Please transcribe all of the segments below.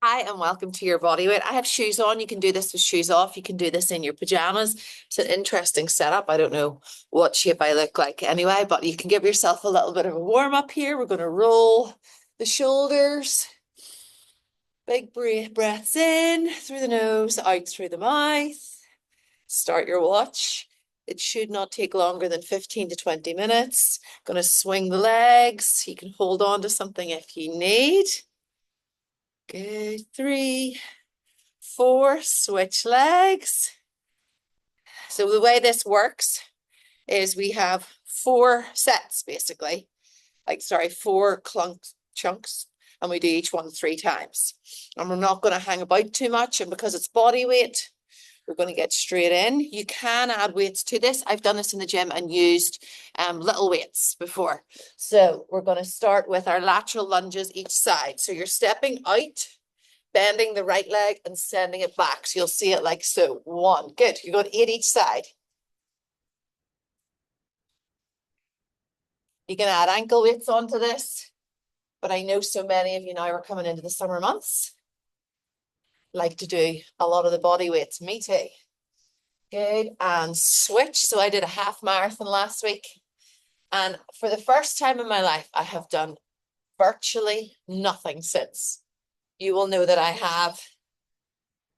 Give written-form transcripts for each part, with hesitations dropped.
Hi, and welcome to your Bodyweight. I have shoes on. You can do this with shoes off. You can do this in your pajamas. It's an interesting setup. I don't know what shape I look like anyway, but you can give yourself a little bit of a warm up here. We're going to roll the shoulders. Big breaths in through the nose, out through the mouth. Start your watch. It should not take longer than 15 to 20 minutes. Going to swing the legs. You can hold on to something if you need. Good. 3, 4, switch legs. So the way this works is we have 4 sets basically, four chunks, and we do each one 3 times. And we're not going to hang about too much, and because it's body weight, we're going to get straight in. You can add weights to this. I've done this in the gym and used little weights before. So we're going to start with our lateral lunges each side. So you're stepping out, bending the right leg and sending it back. So you'll see it like so. 1. Good. You're going 8 each side. You can add ankle weights onto this, but I know so many of you now are coming into the summer months like to do a lot of the body weights. Me too. Good. And switch. So I did a half marathon last week. And for the first time in my life, I have done virtually nothing since. You will know that I have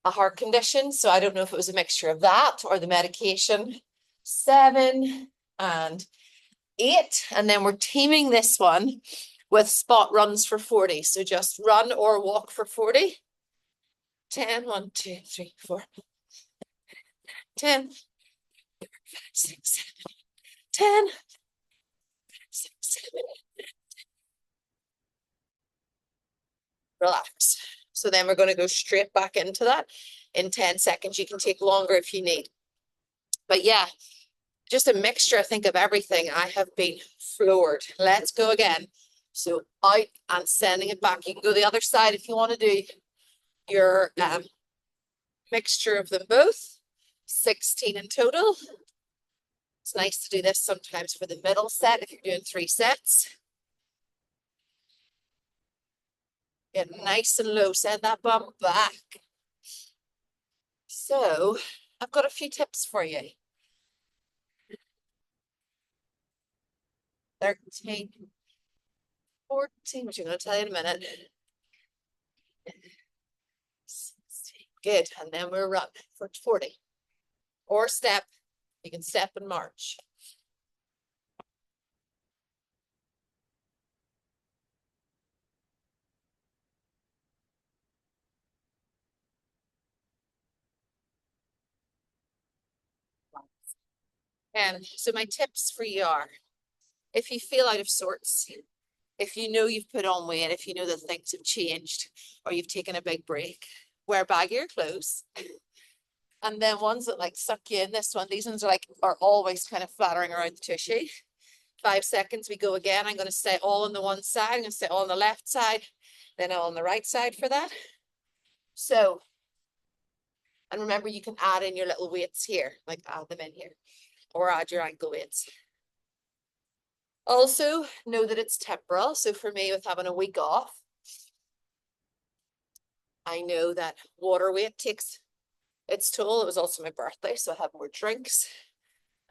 a heart condition. So I don't know if it was a mixture of that or the medication. 7 and 8. And then we're teaming this one with spot runs for 40. So just run or walk for 40. 10, 1, 2, 3, 4. 10, 5, 6, 7, 10, 6, 7. Relax. So then we're going to go straight back into that in 10 seconds. You can take longer if you need. But yeah, just a mixture, I think, of everything. I have been floored. Let's go again. So out and sending it back. You can go the other side if you want to do your mixture of them both. 16 in total. It's nice to do this sometimes for the middle set if you're doing 3 sets. Get nice and low. Send that bum back. So I've got a few tips for you. 13, 14, which I'm going to tell you in a minute. 16. Good. And then we're run for 40. Or step. You can step and march. And so my tips for you are, if you feel out of sorts, if you know you've put on weight, if you know that things have changed or you've taken a big break, wear baggier clothes. And then ones that like suck you in, these ones are always kind of flattering around the tushy. 5 seconds, we go again. I'm going to say all on the one side. I'm going to say all on the left side, then all on the right side for that. So, and remember, you can add in your little weights here, like add them in here, or add your ankle weights. Also, know that it's temporal. So for me, with having a week off, I know that water weight takes its toll. It was also my birthday, so I had more drinks,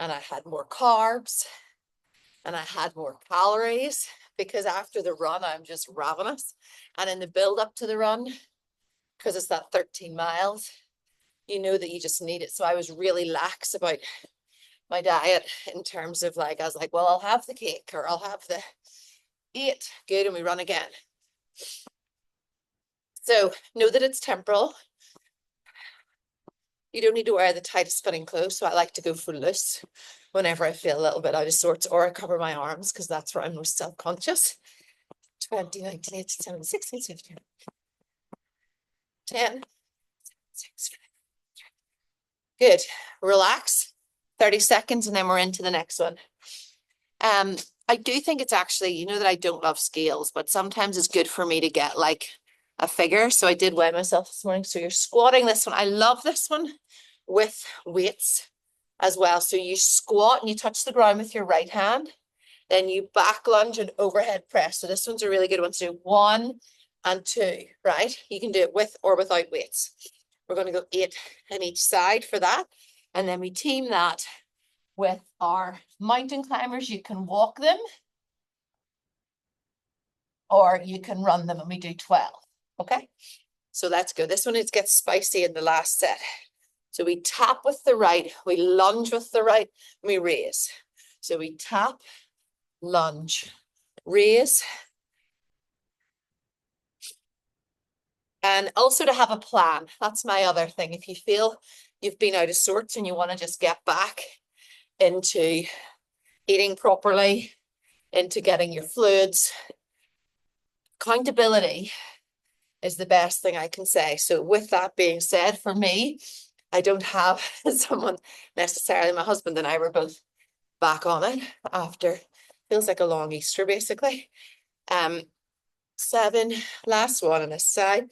and I had more carbs, and I had more calories, because after the run, I'm just ravenous. And in the build up to the run, because it's that 13 miles, you know that you just need it. So I was really lax about my diet in terms of I was like, well, I'll have the cake or I'll have the 8. Good. And we run again. So know that it's temporal. You don't need to wear the tightest fitting clothes. So I like to go full loose whenever I feel a little bit out of sorts, or I cover my arms because that's where I'm most self-conscious. 20, 19, 18, 17, 16, 17, 10, 6, 5, 3. Good. Relax. 30 seconds and then we're into the next one. I do think it's actually, you know that I don't love scales, but sometimes it's good for me to get like a figure. So I did weigh myself this morning. So you're squatting this one. I love this one with weights as well. So you squat and you touch the ground with your right hand. Then you back lunge and overhead press. So this one's a really good one. So 1 and 2, right? You can do it with or without weights. We're going to go 8 on each side for that. And then we team that with our mountain climbers. You can walk them or you can run them, and we do 12. Okay, so let's go. This one gets spicy in the last set. So we tap with the right, we lunge with the right, we raise. So we tap, lunge, raise. And also to have a plan. That's my other thing. If you feel you've been out of sorts and you want to just get back into eating properly, into getting your fluids, accountability is the best thing I can say. So with that being said, for me, I don't have someone necessarily. My husband and I were both back on it after, feels like a long Easter basically. 7, last one on this side.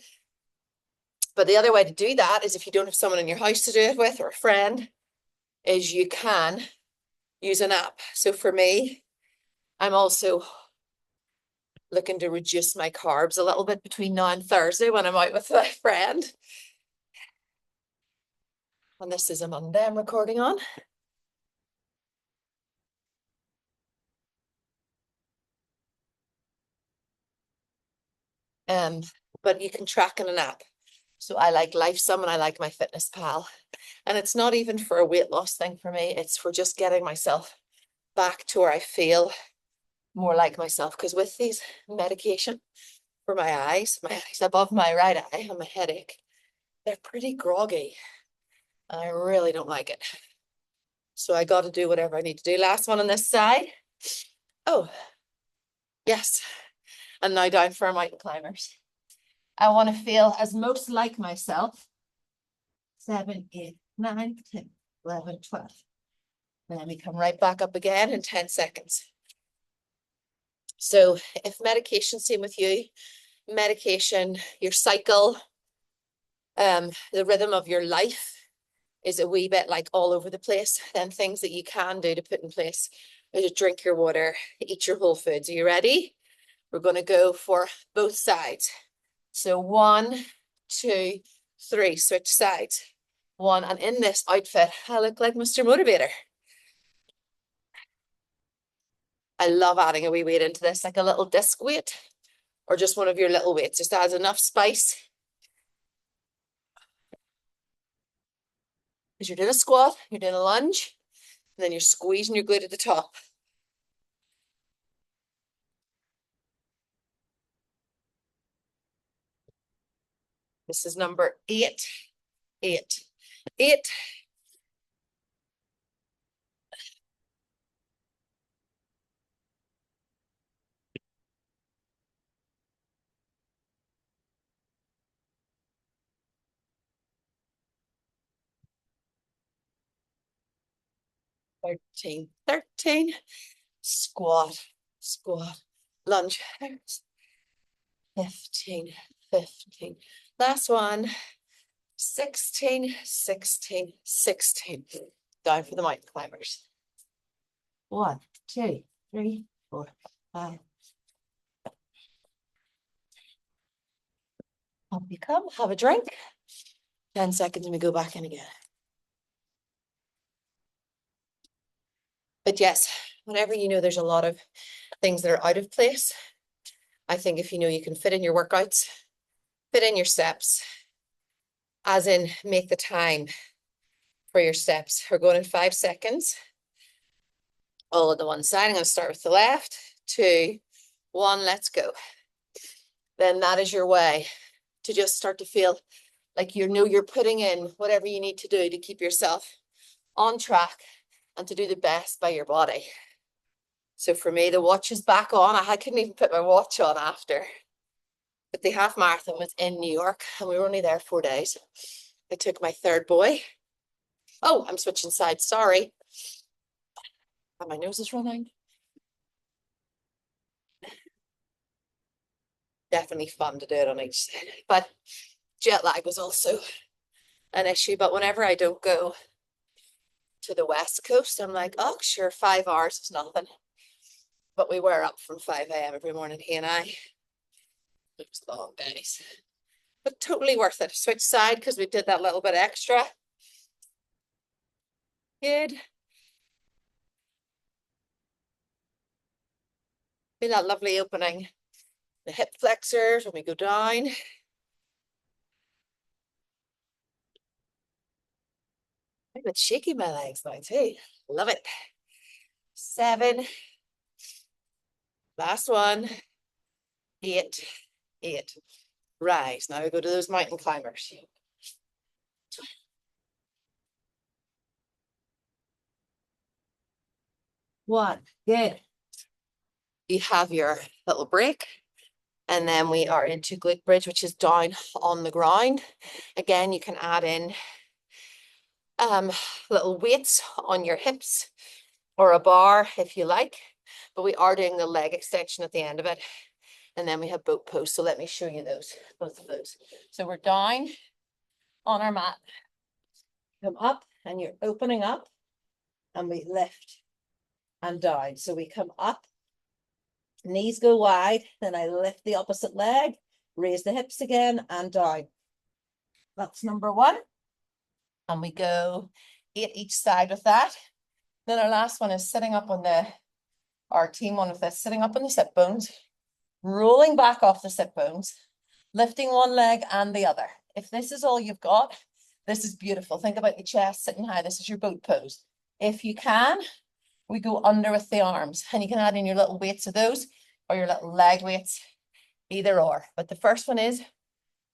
But the other way to do that is if you don't have someone in your house to do it with or a friend, is you can use an app. So for me, I'm also looking to reduce my carbs a little bit between now and Thursday when I'm out with my friend. And this is a Monday I'm recording on. But you can track in an app. So I like LifeSum and I like MyFitnessPal. And it's not even for a weight loss thing for me. It's for just getting myself back to where I feel more like myself. Because with these medication for my eyes above my right eye and my headache, they're pretty groggy. And I really don't like it. So I got to do whatever I need to do. Last one on this side. Oh, yes. And now down for our mountain climbers. I want to feel as most like myself. 7, 8, 9, 10, 11, 12. And then we come right back up again in 10 seconds. So if medication, same with you, medication, your cycle, the rhythm of your life is a wee bit like all over the place, then things that you can do to put in place is to drink your water, eat your whole foods. Are you ready? We're going to go for both sides. So 1, 2, 3, switch sides. 1, and in this outfit, I look like Mr. Motivator. I love adding a wee weight into this, like a little disc weight, or just one of your little weights. Just adds enough spice. Because you're doing a squat, you're doing a lunge, and then you're squeezing your glute at the top. This is number 8, 8, 8. Thirteen, 13, squat, squat, lunge, 15, 15. Last one, 16, 16, 16. Down for the mountain climbers. 1, 2, 3, 4, 5. Up you come, have a drink. 10 seconds and we go back in again. But yes, whenever you know there's a lot of things that are out of place, I think if you know you can fit in your workouts, fit in your steps, as in make the time for your steps. We're going in 5 seconds. All on the one side. I'm going to start with the left. 2, 1, let's go. Then that is your way to just start to feel like you know you're putting in whatever you need to do to keep yourself on track and to do the best by your body. So for me, the watch is back on. I couldn't even put my watch on after. But the half marathon was in New York and we were only there 4 days. I took my 3rd boy. Oh, I'm switching sides. Sorry. And my nose is running. Definitely fun to do it on each side. But jet lag was also an issue. But whenever I don't go to the West Coast, I'm like, oh, sure, 5 hours is nothing. But we were up from 5 a.m. every morning, he and I. It was long days, but totally worth it. Switch side because we did that little bit extra. Good. Feel that lovely opening. The hip flexors when we go down. I'm a bit shaky my legs now too. Love it. 7. Last one. 8. 8. Rise. Now we go to those mountain climbers. 1. Good. You have your little break. And then we are into glute bridge, which is down on the ground. Again, you can add in little weights on your hips or a bar if you like, but we are doing the leg extension at the end of it. And then we have boat pose. So let me show you those, both of those. So we're down on our mat. Come up and you're opening up and we lift and down. So we come up, knees go wide, then I lift the opposite leg, raise the hips again and down. That's number 1. And we go 8 each side with that. Then our last one is sitting up on our team one of this, sitting up on the sit bones, rolling back off the sit bones, lifting one leg and the other. If this is all you've got, this is beautiful. Think about your chest sitting high. This is your boat pose. If you can, we go under with the arms and you can add in your little weights of those or your little leg weights, either or. But the first one is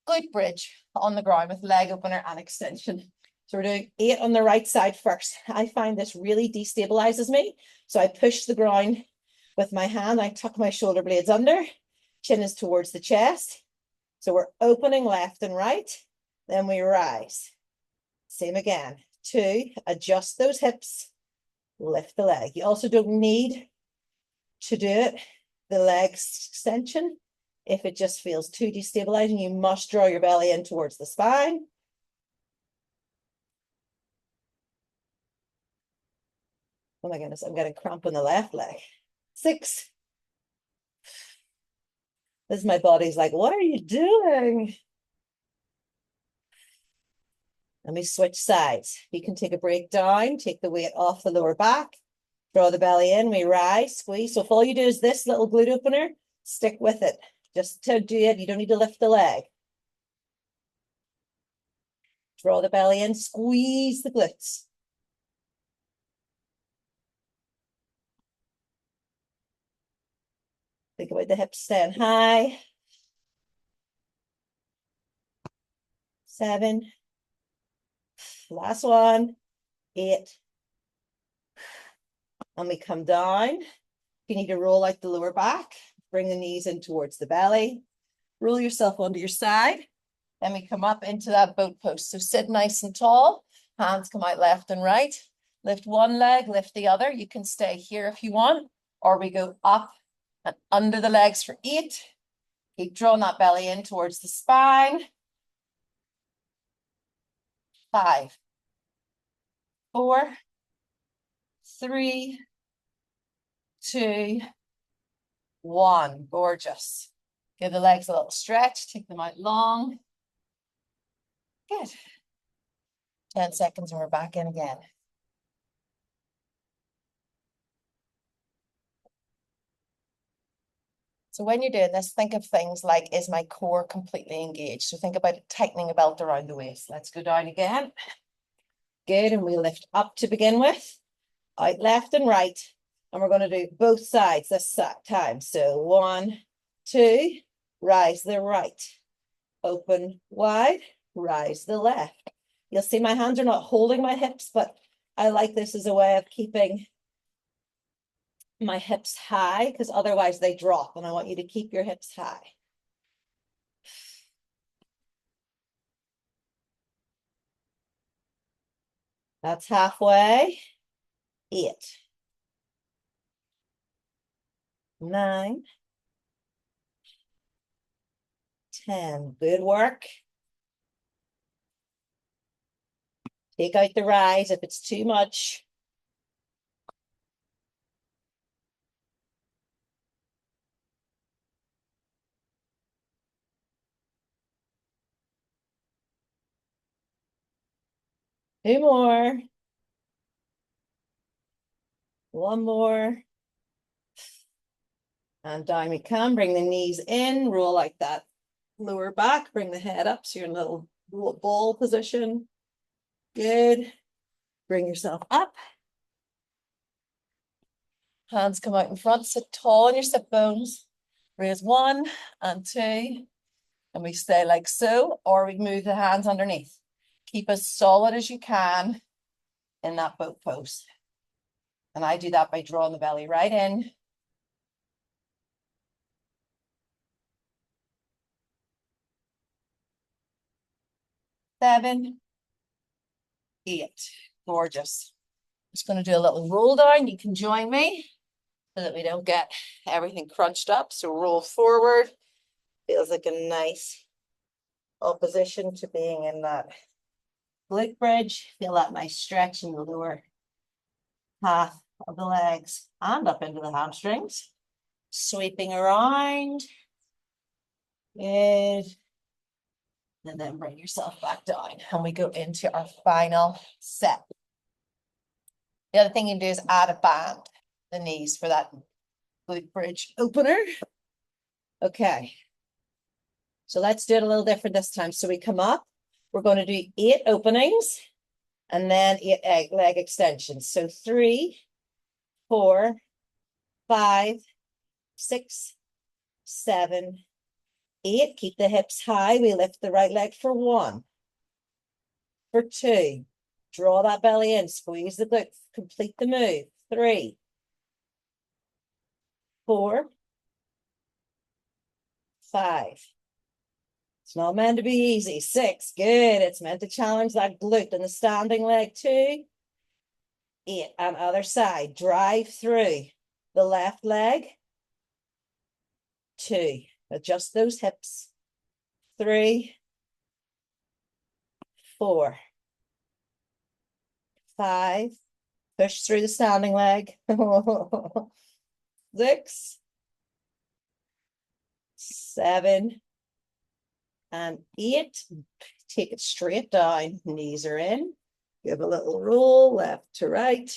glute bridge on the ground with leg opener and extension. So we're doing 8 on the right side first. I find this really destabilizes me. So I push the ground with my hand. I tuck my shoulder blades under. Chin is towards the chest. So we're opening left and right. Then we rise. Same again. 2, adjust those hips. Lift the leg. You also don't need to do it, the leg extension, if it just feels too destabilizing. You must draw your belly in towards the spine. Oh my goodness, I'm getting cramp on the left leg. 6. This is my body's like, what are you doing? Let me switch sides. You can take a break down, take the weight off the lower back, draw the belly in, we rise, squeeze. So if all you do is this little glute opener, stick with it. Just to do it, you don't need to lift the leg. Draw the belly in, squeeze the glutes. Think about the hips staying high. 7. Last one. 8. And we come down. You need to roll out the lower back. Bring the knees in towards the belly. Roll yourself onto your side. Then we come up into that boat post. So sit nice and tall. Hands come out left and right. Lift one leg, lift the other. You can stay here if you want. Or we go up and under the legs for 8. Keep drawing that belly in towards the spine. 5, 4, 3, 2, 1. Gorgeous. Give the legs a little stretch. Take them out long. Good. 10 seconds and we're back in again. So when you're doing this, think of things like, is my core completely engaged? So think about tightening a belt around the waist. Let's go down again. Good, and we lift up to begin with. Out left and right. And we're going to do both sides this time. So 1, 2, rise the right. Open wide, rise the left. You'll see my hands are not holding my hips, but I like this as a way of keeping my hips high because otherwise they drop, and I want you to keep your hips high. That's halfway. 8, 9, 10. Good work. Take out the rise if it's too much. 2 more. 1 more. And down we come. Bring the knees in, roll like that. Lower back, bring the head up so you're in a little ball position. Good. Bring yourself up. Hands come out in front, sit tall on your sit bones. Raise 1 and 2. And we stay like so, or we move the hands underneath. Keep as solid as you can in that boat pose. And I do that by drawing the belly right in. 7, 8. Gorgeous. Just going to do a little roll down. You can join me so that we don't get everything crunched up. So roll forward. Feels like a nice opposition to being in that glute bridge. Feel that nice stretch in the lower half of the legs and up into the hamstrings. Sweeping around. Good. And then bring yourself back down. And we go into our final set. The other thing you can do is add a band, the knees for that glute bridge opener. Okay. So let's do it a little different this time. So we come up, we're going to do 8 openings and then 8 leg extensions. So 3, 4, 5, 6, 7, 8. Keep the hips high. We lift the right leg for 1. For 2. Draw that belly in. Squeeze the glute. Complete the move. 3. 4. 5. It's not meant to be easy. 6. Good. It's meant to challenge that glute in the standing leg. 2. 8. And other side. Drive through the left leg. 2. Adjust those hips. 3. 4. 5. Push through the standing leg. 6. 7. And 8. Take it straight down. Knees are in. Give a little roll left to right.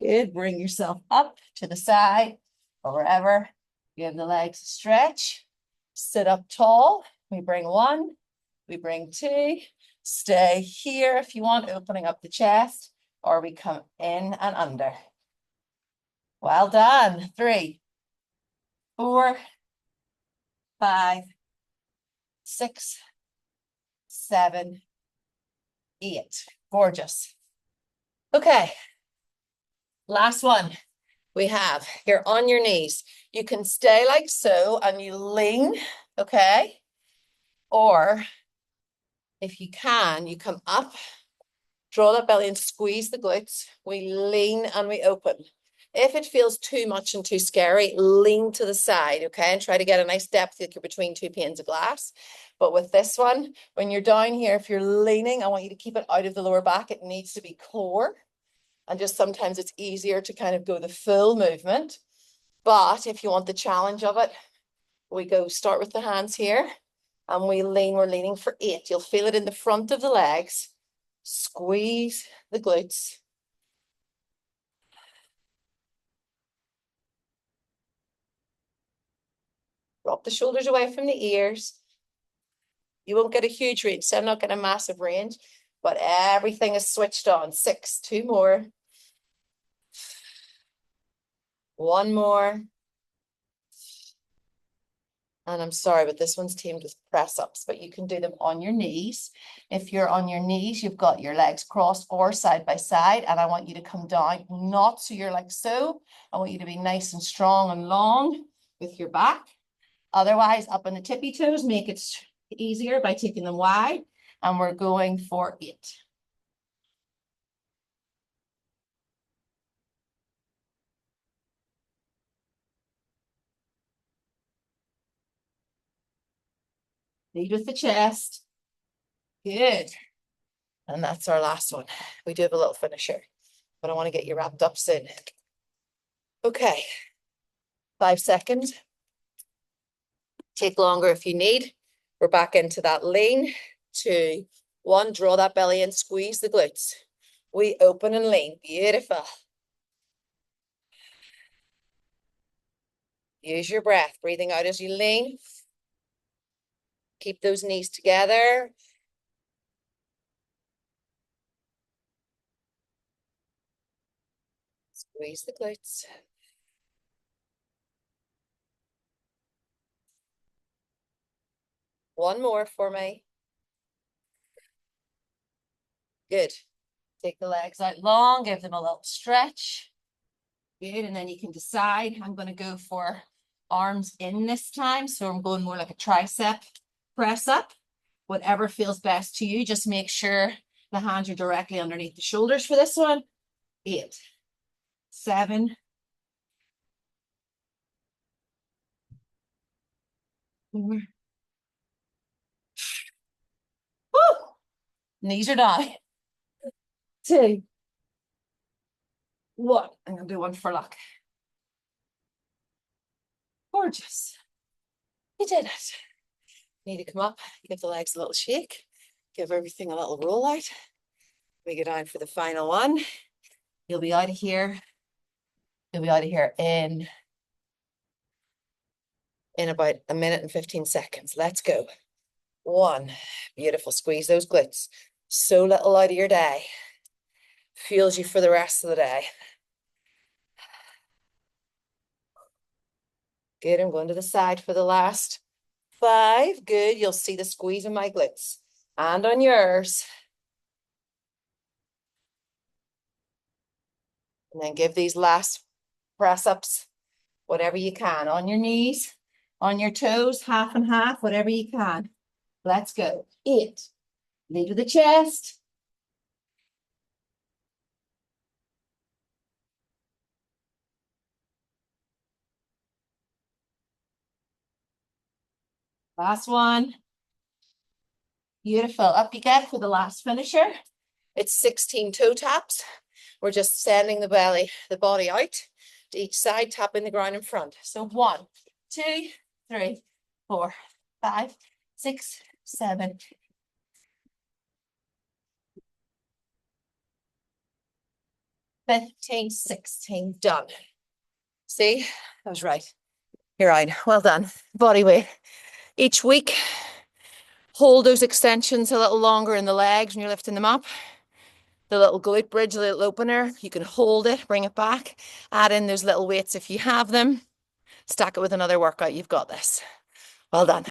Good. Bring yourself up to the side or wherever. Give the legs a stretch. Sit up tall. We bring 1. We bring 2. Stay here if you want, opening up the chest, or we come in and under. Well done. 3, 4, 5, 6, 7, 8. Gorgeous. Okay. Last one. We have, you're on your knees. You can stay like so and you lean, okay? Or if you can, you come up, draw that belly and squeeze the glutes. We lean and we open. If it feels too much and too scary, lean to the side, okay? And try to get a nice depth like you're between 2 panes of glass. But with this one, when you're down here, if you're leaning, I want you to keep it out of the lower back. It needs to be core. And just sometimes it's easier to kind of go the full movement. But if you want the challenge of it, we go start with the hands here and we lean. We're leaning for 8. You'll feel it in the front of the legs. Squeeze the glutes. Drop the shoulders away from the ears. You won't get a huge range, so I'm not getting a massive range, but everything is switched on. 6, 2 more. 1 more. And I'm sorry, but this one's teamed with press-ups, but you can do them on your knees. If you're on your knees, you've got your legs crossed or side by side, and I want you to come down, not so you're like so. I want you to be nice and strong and long with your back. Otherwise, up on the tippy toes, make it easier by taking them wide, and we're going for 8. Lead with the chest. Good. And that's our last one. We do have a little finisher, but I want to get you wrapped up soon. Okay. 5 seconds. Take longer if you need. We're back into that lean. 2, One, draw that belly in, squeeze the glutes. We open and lean. Beautiful. Use your breath, breathing out as you lean. Keep those knees together. Squeeze the glutes. One more for me. Good. Take the legs out long, give them a little stretch. Good, and then you can decide, I'm going to go for arms in this time. So I'm going more like a tricep press up. Whatever feels best to you. Just make sure the hands are directly underneath the shoulders for this one. 8, 7, 4. Woo! Knees are down. 2, 1. I'm going to do one for luck. Gorgeous. You did it. Need to come up, give the legs a little shake, give everything a little roll out. We go down for the final one. You'll be out of here. You'll be out of here in about a minute and 15 seconds. Let's go. 1. Beautiful. Squeeze those glutes. So little out of your day. Fuels you for the rest of the day. Good. I'm going to the side for the last 5. Good. You'll see the squeeze in my glutes. And on yours. And then give these last press ups, whatever you can, on your knees, on your toes, half and half, whatever you can. Let's go. 8. Lead with the chest. Last one. Beautiful. Up you get for the last finisher. It's 16 toe taps. We're just sending the body out to each side, tapping the ground in front. So 1, 2, 3, 4, 5, 6, 7. 15, 16, done. See, I was right. You're right. Well done. Body weight. Each week, hold those extensions a little longer in the legs when you're lifting them up. The little glute bridge, the little opener, you can hold it, bring it back, add in those little weights if you have them, stack it with another workout. You've got this. Well done.